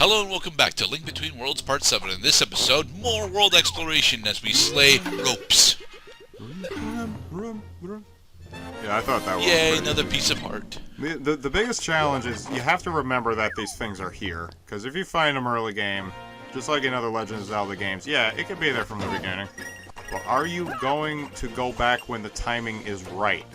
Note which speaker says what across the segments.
Speaker 1: Hello and welcome back to Link Between Worlds Part 7. In this episode, more world exploration as we slay ropes.
Speaker 2: Yeah, I thought that was
Speaker 1: Yay, another piece of art.
Speaker 2: The biggest challenge is you have to remember that these things are here. Because if you find them early game, just like in other Legend of Zelda games, yeah, it could be there from the beginning. But are you going to go back when the timing is right?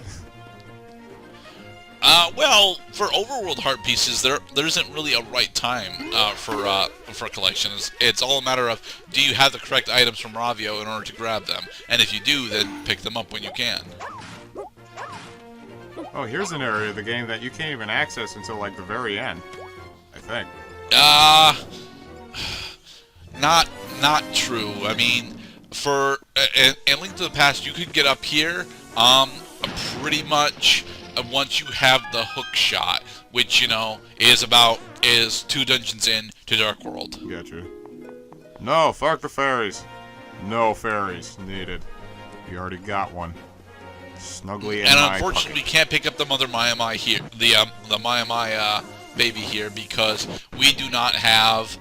Speaker 1: Well, for overworld heart pieces, there isn't really a right time for collections. It's all a matter of, do you have the correct items from Ravio in order to grab them? And if you do, then pick them up when you can.
Speaker 2: Oh, here's an area of the game that you can't even access until, like, the very end, I think.
Speaker 1: Not true. I mean, for in Link to the Past, you could get up here, pretty much once you have the hook shot, which, you know, is 2 dungeons in to Dark World.
Speaker 2: Gotcha. No, fuck the fairies. No fairies needed. You already got one. Snugly in my
Speaker 1: And unfortunately,
Speaker 2: pocket.
Speaker 1: we can't pick up the Mother Maiamai here, the Maiamai baby here, because we do not have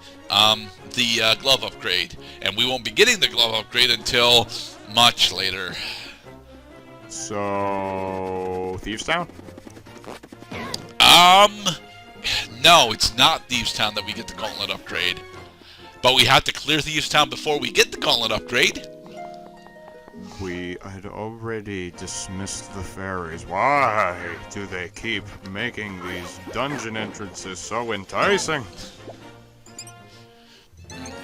Speaker 1: the glove upgrade, and we won't be getting the glove upgrade until much later.
Speaker 2: So, Thieves Town?
Speaker 1: No, it's not Thieves Town that we get the gauntlet upgrade. But we have to clear Thieves Town before we get the gauntlet upgrade.
Speaker 2: We had already dismissed the fairies. Why do they keep making these dungeon entrances so enticing?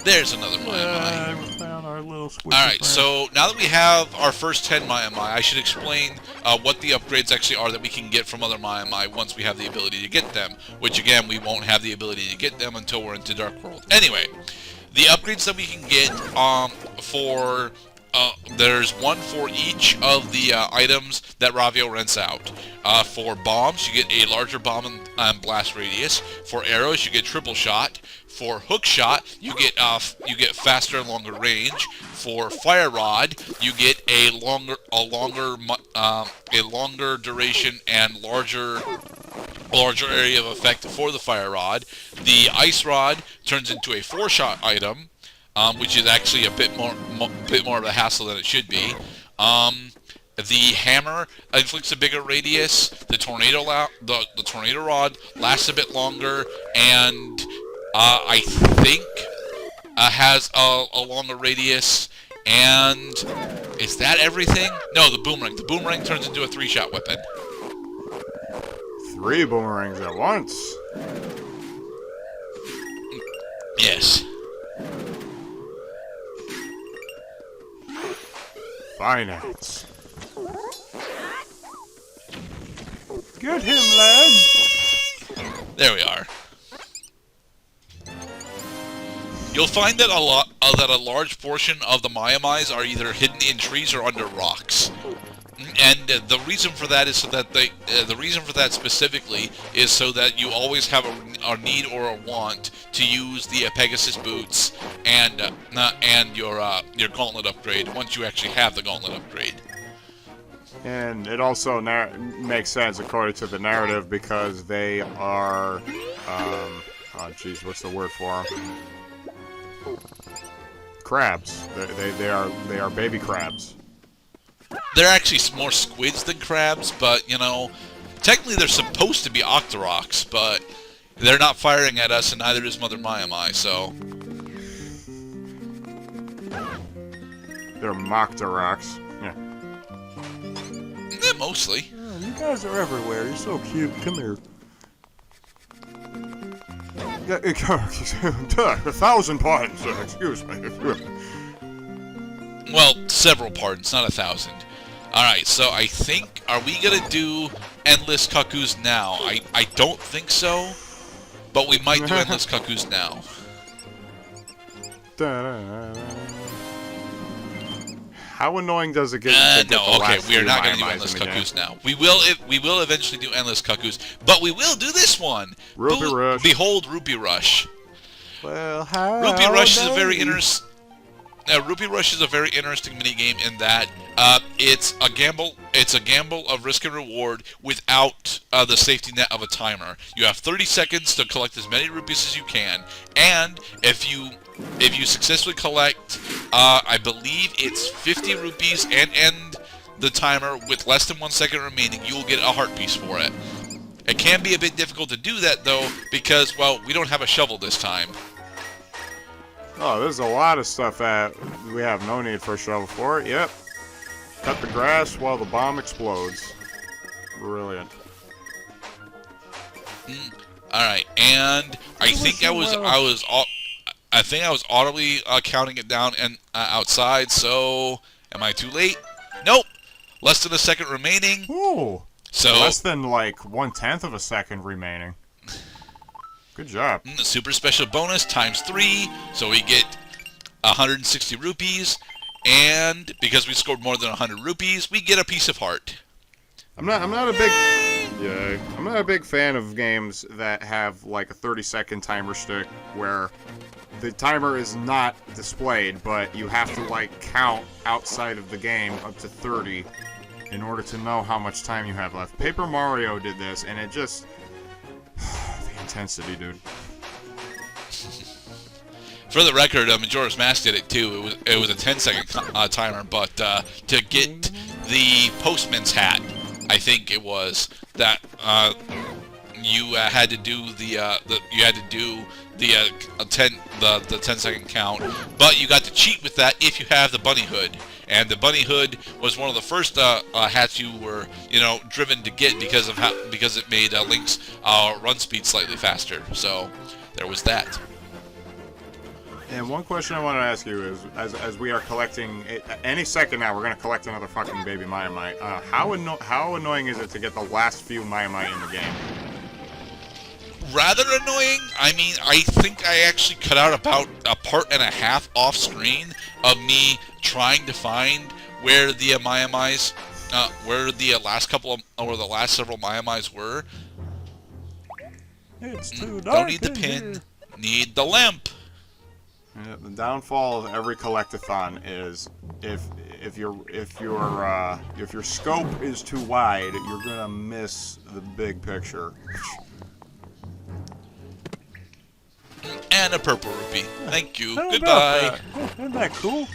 Speaker 1: There's another Maiamai.
Speaker 2: We found our little squishy
Speaker 1: Alright,
Speaker 2: friend.
Speaker 1: so now that we have our first 10 Maiamai, I should explain what the upgrades actually are that we can get from other Maiamai once we have the ability to get them. Which, again, we won't have the ability to get them until we're into Dark World. Anyway, the upgrades that we can get there's one for each of the items that Ravio rents out. For bombs, you get a larger bomb and blast radius. For arrows, you get triple shot. For hook shot, you get faster and longer range. For fire rod, you get a longer duration and larger area of effect for the fire rod. The ice rod turns into a 4-shot item, which is actually a bit more of a hassle than it should be. The hammer inflicts a bigger radius. The tornado rod lasts a bit longer, and I think has a longer radius. And is that everything? No, the boomerang. The boomerang turns into a 3-shot weapon.
Speaker 2: 3 boomerangs at once.
Speaker 1: Yes.
Speaker 2: Finance. Get him, lads.
Speaker 1: There we are. You'll find that a large portion of the Maiamais are either hidden in trees or under rocks, and the reason for that is so that the reason for that specifically is so that you always have a need or a want to use the Pegasus boots and your gauntlet upgrade once you actually have the gauntlet upgrade.
Speaker 2: And it also makes sense according to the narrative because they are, oh jeez, what's the word for them? Crabs. They are baby crabs.
Speaker 1: They're actually more squids than crabs, but, you know, technically they're supposed to be Octoroks, but they're not firing at us, and neither is Mother Maiamai, so...
Speaker 2: They're Moctoroks. Yeah.
Speaker 1: Yeah, mostly.
Speaker 2: Oh, you guys are everywhere. You're so cute. Come here. 1,000 pardons, excuse me.
Speaker 1: Well, several pardons, not 1,000. Alright, so I think, are we gonna do Endless Cuckoos now? I don't think so, but we might do Endless Cuckoos now.
Speaker 2: How annoying does it get to get
Speaker 1: no,
Speaker 2: the
Speaker 1: okay,
Speaker 2: last
Speaker 1: we are
Speaker 2: few
Speaker 1: not going to do
Speaker 2: Maiamais
Speaker 1: Endless
Speaker 2: in the game?
Speaker 1: Cuckoos now. We will eventually do Endless Cuckoos, but we will do this one.
Speaker 2: Rupee Rush.
Speaker 1: Behold Rupee Rush.
Speaker 2: Well, how
Speaker 1: Rupee Rush is a very interesting minigame in that It's a gamble. It's a gamble of risk and reward without the safety net of a timer. You have 30 seconds to collect as many rupees as you can, and if you successfully collect, I believe it's 50 rupees and end the timer with less than 1 second remaining, you will get a heart piece for it. It can be a bit difficult to do that though because, well, we don't have a shovel this time.
Speaker 2: Oh, there's a lot of stuff that we have no need for a shovel for. Yep. Cut the grass while the bomb explodes. Brilliant.
Speaker 1: All right, and I think I was audibly counting it down and outside. So, am I too late? Nope. Less than a second remaining.
Speaker 2: Ooh.
Speaker 1: So
Speaker 2: less than like 1/10 of a second remaining. Good job.
Speaker 1: Super special bonus times 3, so we get 160 rupees, and because we scored more than 100 rupees, we get a piece of heart.
Speaker 2: I'm not a big fan of games that have like a 30-second timer stick where the timer is not displayed, but you have to like count outside of the game up to 30 in order to know how much time you have left. Paper Mario did this, and it just the intensity, dude.
Speaker 1: For the record, Majora's Mask did it too. It was a 10-second timer, but to get the postman's hat, I think it was that you had to do the 10-second count, but you got to cheat with that if you have the bunny hood. And the bunny hood was one of the first hats you were, driven to get because it made Link's run speed slightly faster. So there was that.
Speaker 2: And one question I want to ask you is, as we are collecting, any second now, we're going to collect another fucking baby Maiamai. How annoying is it to get the last few Maiamai in the game?
Speaker 1: Rather annoying. I mean, I think I actually cut out about a part and a half off screen of me trying to find where the Maiamais, where the last couple of, or the last several Maiamais were.
Speaker 2: It's too dark.
Speaker 1: Don't need the pin, need the lamp.
Speaker 2: Yeah, the downfall of every collectathon is if your scope is too wide, you're gonna miss the big picture.
Speaker 1: And a purple rupee. Thank you. Goodbye.
Speaker 2: Isn't that cool?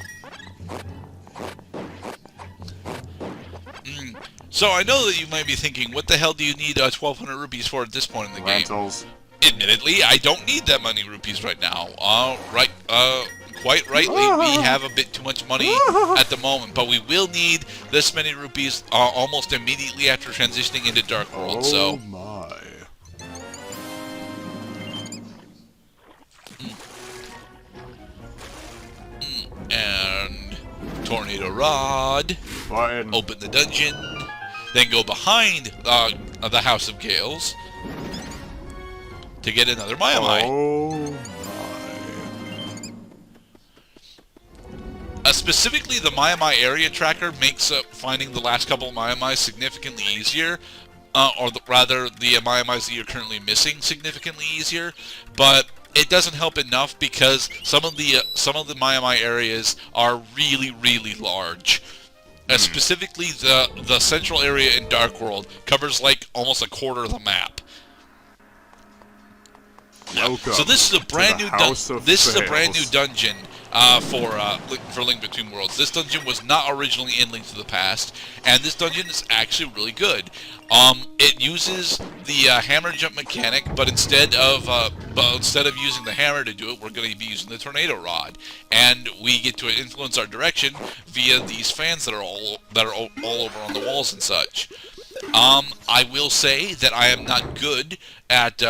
Speaker 1: So I know that you might be thinking, what the hell do you need 1,200 rupees for at this point in the
Speaker 2: Rentals.
Speaker 1: game? Admittedly, I don't need that many rupees right now. Quite rightly, we have a bit too much money at the moment, but we will need this many rupees almost immediately after transitioning into Dark World.
Speaker 2: Oh my.
Speaker 1: And Tornado Rod.
Speaker 2: Button.
Speaker 1: Open the dungeon. Then go behind the House of Gales to get another Maiamai.
Speaker 2: Oh my.
Speaker 1: Specifically, the Maiamai area tracker makes finding the last couple of Maiamai significantly easier, rather, the Maiamais that you're currently missing significantly easier. But it doesn't help enough because some of the Maiamai areas are really, really large. Specifically, the central area in Dark World covers like almost a quarter of the map.
Speaker 2: Welcome
Speaker 1: so this is a brand new dungeon for Link Between Worlds. This dungeon was not originally in Link to the Past, and this dungeon is actually really good. It uses the hammer jump mechanic, but instead of using the hammer to do it, we're going to be using the tornado rod, and we get to influence our direction via these fans that are all over on the walls and such. I will say that I am not good at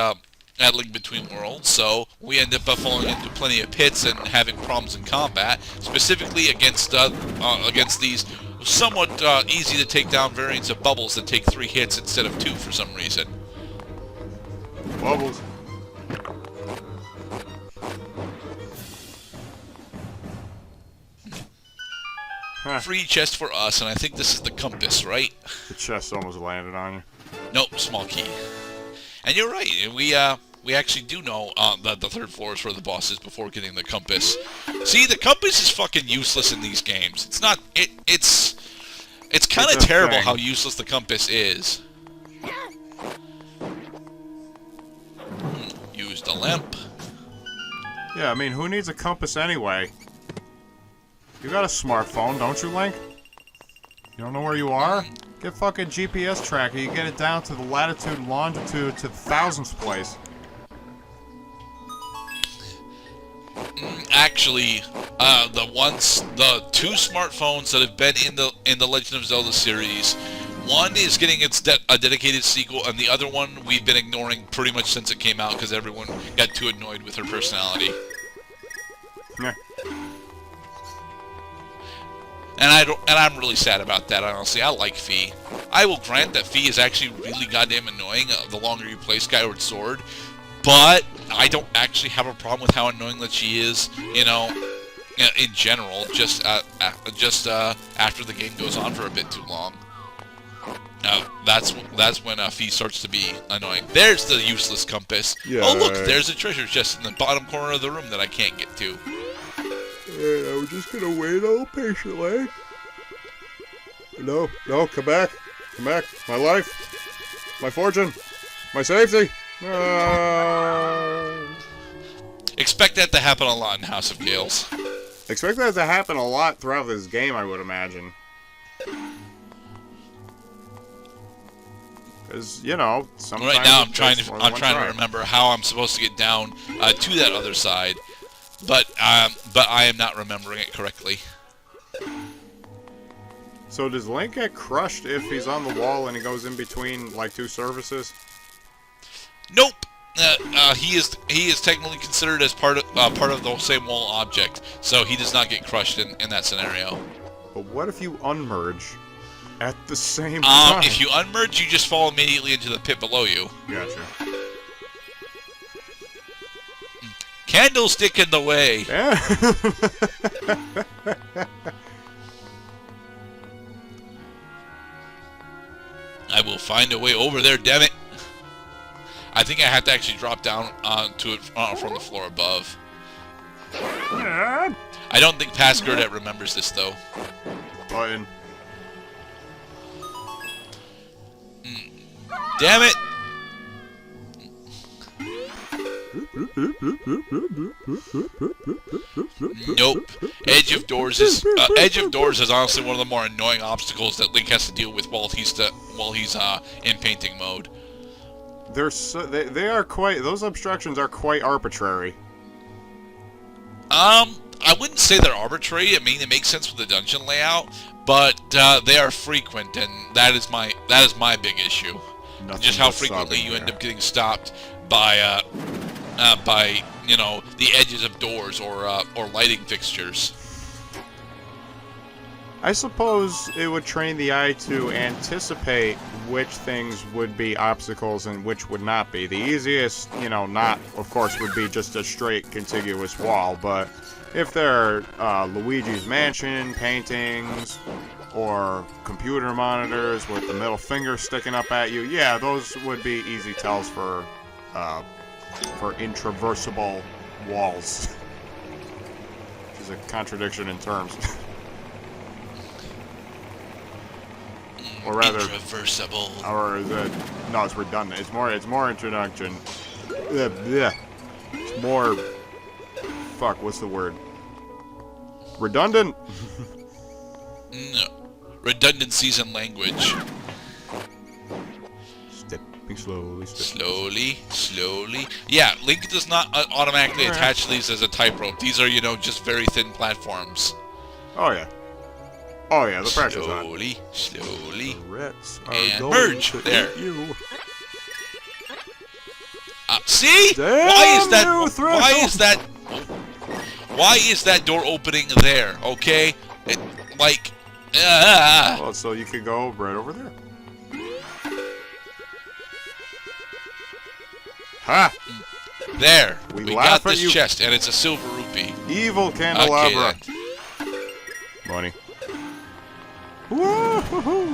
Speaker 1: Link Between Worlds, so we end up falling into plenty of pits and having problems in combat, specifically against these somewhat easy to take down variants of bubbles that take 3 hits instead of 2 for some reason.
Speaker 2: Bubbles.
Speaker 1: Free chest for us, and I think this is the compass, right?
Speaker 2: The chest almost landed on you.
Speaker 1: Nope, small key. And you're right, we actually do know that the 3rd floor is where the boss is before getting the compass. See, the compass is fucking useless in these games. It's not, it's It's kind of
Speaker 2: It's a
Speaker 1: terrible
Speaker 2: thing.
Speaker 1: how useless the compass is. Use the lamp.
Speaker 2: Yeah, I mean, who needs a compass anyway? You got a smartphone, don't you, Link? You don't know where you are? Get fucking GPS tracker. You get it down to the latitude and longitude to the thousandth place.
Speaker 1: Actually, the two smartphones that have been in the Legend of Zelda series, one is getting a dedicated sequel, and the other one we've been ignoring pretty much since it came out because everyone got too annoyed with her personality.
Speaker 2: Yeah.
Speaker 1: And I'm really sad about that. Honestly, I like Fee. I will grant that Fee is actually really goddamn annoying the longer you play Skyward Sword, but I don't actually have a problem with how annoying that she is. You know, in general, just after the game goes on for a bit too long. That's when Fee starts to be annoying. There's the useless compass.
Speaker 2: Yeah.
Speaker 1: Oh look, there's a treasure chest in the bottom corner of the room that I can't get to.
Speaker 2: I was just gonna wait all patiently. No, come back. Come back. My life. My fortune. My safety.
Speaker 1: Expect that to happen a lot in House of Gales.
Speaker 2: Expect that to happen a lot throughout this game, I would imagine. Because, you know, sometimes...
Speaker 1: Right now I'm trying to remember how I'm supposed to get down to that other side, but I am not remembering it correctly.
Speaker 2: So does Link get crushed if he's on the wall and he goes in between, like, two surfaces?
Speaker 1: Nope. He is technically considered as part of the same wall object, so he does not get crushed in that scenario.
Speaker 2: But what if you unmerge at the same time?
Speaker 1: If you unmerge, you just fall immediately into the pit below you.
Speaker 2: Gotcha.
Speaker 1: Candlestick in the way.
Speaker 2: Yeah.
Speaker 1: I will find a way over there, damn it. I think I have to actually drop down to it from the floor above. I don't think Past Gurdet remembers this, though.
Speaker 2: Button.
Speaker 1: Damn it! Nope. Edge of Doors is honestly one of the more annoying obstacles that Link has to deal with while he's in painting mode.
Speaker 2: They are quite, those obstructions are quite arbitrary.
Speaker 1: I wouldn't say they're arbitrary. I mean, it makes sense with the dungeon layout, but they are frequent, and that is my big issue.
Speaker 2: Nothing
Speaker 1: Just how
Speaker 2: but
Speaker 1: frequently
Speaker 2: sobbing
Speaker 1: you end
Speaker 2: there.
Speaker 1: up getting stopped by you know, the edges of doors or lighting fixtures.
Speaker 2: I suppose it would train the eye to anticipate which things would be obstacles and which would not be. The easiest, you know, not, of course, would be just a straight contiguous wall, but if there are Luigi's Mansion paintings or computer monitors with the middle finger sticking up at you, yeah, those would be easy tells for intraversable walls. Which is a contradiction in terms. Or rather,
Speaker 1: Intraversable.
Speaker 2: or is it? No, it's redundant. It's more introduction. Yeah. It's more. Fuck. What's the word? Redundant.
Speaker 1: No. Redundancies in language.
Speaker 2: Stepping slowly.
Speaker 1: Slowly. Yeah, Link does not automatically attach these as a type rope. These are, you know, just very thin platforms.
Speaker 2: Oh yeah. The pressure's on.
Speaker 1: Slowly.
Speaker 2: Rats are
Speaker 1: And
Speaker 2: going
Speaker 1: merge.
Speaker 2: to
Speaker 1: There.
Speaker 2: eat you.
Speaker 1: See?
Speaker 2: Damn
Speaker 1: Why is that door opening there? Okay,
Speaker 2: Well, so you could go right over there. Ha!
Speaker 1: There.
Speaker 2: We
Speaker 1: We
Speaker 2: laugh
Speaker 1: got
Speaker 2: at
Speaker 1: this
Speaker 2: you.
Speaker 1: chest, and it's a silver rupee.
Speaker 2: Evil candelabra.
Speaker 1: Okay,
Speaker 2: Money. Woo-hoo-hoo.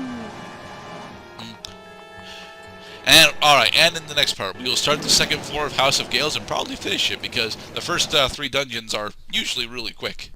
Speaker 1: And alright, and in the next part, we will start the second floor of House of Gales and probably finish it because the first 3 dungeons are usually really quick.